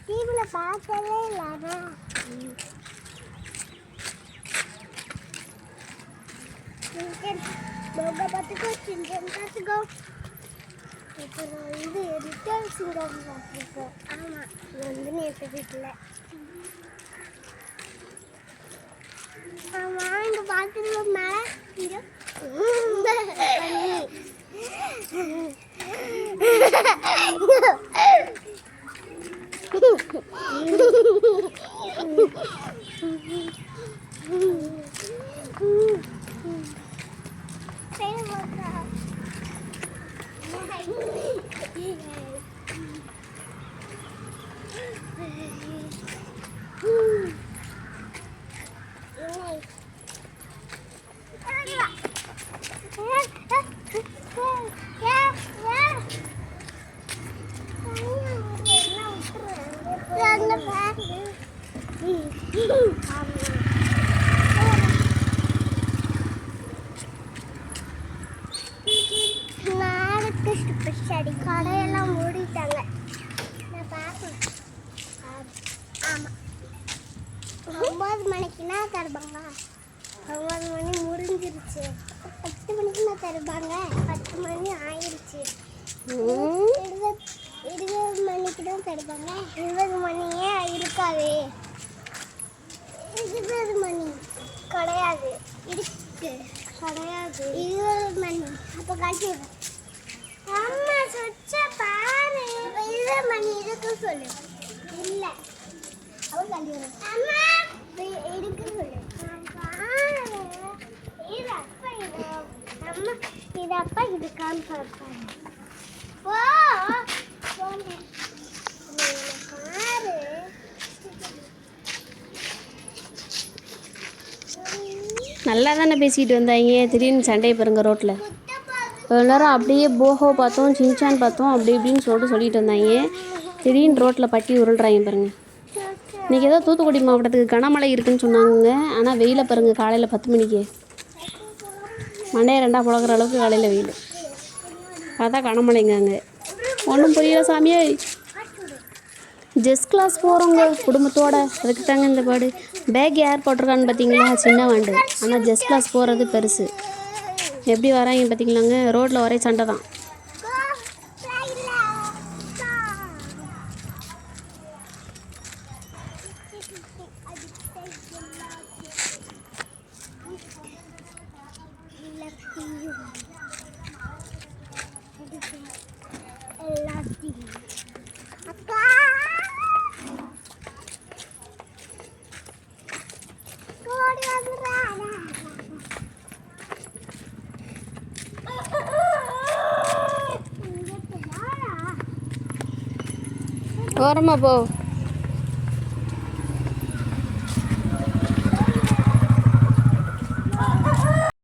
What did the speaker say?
டிவில பார்க்கவே இல்லைனா போக பார்த்துக்கோ சின்ன பார்த்துக்கோ அப்புறம் இது ரிட்டர்ன் சிங்கம் பார்த்துக்கோ. ஆமாம் வந்து நேற்று வீட்டில் ஆமாம் இங்கே பார்த்துருவோம் மேலே இங்கே கடையெல்லாம் மூடிட்டாங்க. நான் பார்ப்பேன். ஆமாம் 9 மணிக்குன்னா தருவாங்க. 9 மணி முடிஞ்சிருச்சு. 10 மணிக்கு நான் தருவாங்க. 10 மணி ஆயிடுச்சு. 20 மணிக்கு தான் தருவாங்க. 20 மணியே இருக்காது. 20 மணி கிடையாது. இருக்கு கிடையாது. 20 மணி அப்போ காட்டி அம்மா சொச்ச பாரு. 20 மணி இருக்கு சொல்லு. இல்லை அவள் காட்டி வரும். அம்மா இருக்கு சொல்லு. பாரு இது அப்பா இது அம்மா இது அப்பா இது காமிப்பாரு. ஓ பாரு நல்லா தானே பேசிக்கிட்டு வந்தாங்க. திடீர்னு சண்டையை பாருங்க ரோட்டில். எல்லோரும் அப்படியே போஹோ பார்த்தோம் சின்சான் பார்த்தோம் அப்படி இப்படின்னு சொல்லிட்டு வந்தாங்க. திடீர்னு ரோட்டில் பட்டி உருள்றாங்க பாருங்க. இன்றைக்கி ஏதோ தூத்துக்குடி மாவட்டத்துக்கு கனமழை இருக்குதுன்னு சொன்னாங்க. ஆனால் வெயிலை பாருங்கள். காலையில் 10 மணிக்கு மண்டையை 2 புழக்கிற அளவுக்கு காலையில் வெயில். பார்த்தா கனமழைங்காங்க. ஒன்றும் புரியல சாமியே. ஜெஸ் கிளாஸ் போகிறோங்க குடும்பத்தோடு. அதுக்கு தாங்க இந்த பாடு. பேக் யார் போட்டிருக்கான்னு பார்த்தீங்களா? சின்ன வாண்டு. ஆனால் ஜெஸ் கிளாஸ் போகிறது பெருசு. எப்படி வராங்க பார்த்தீங்களாங்க. ரோட்டில் ஒரே சண்டை தான். ஓரமாக போ.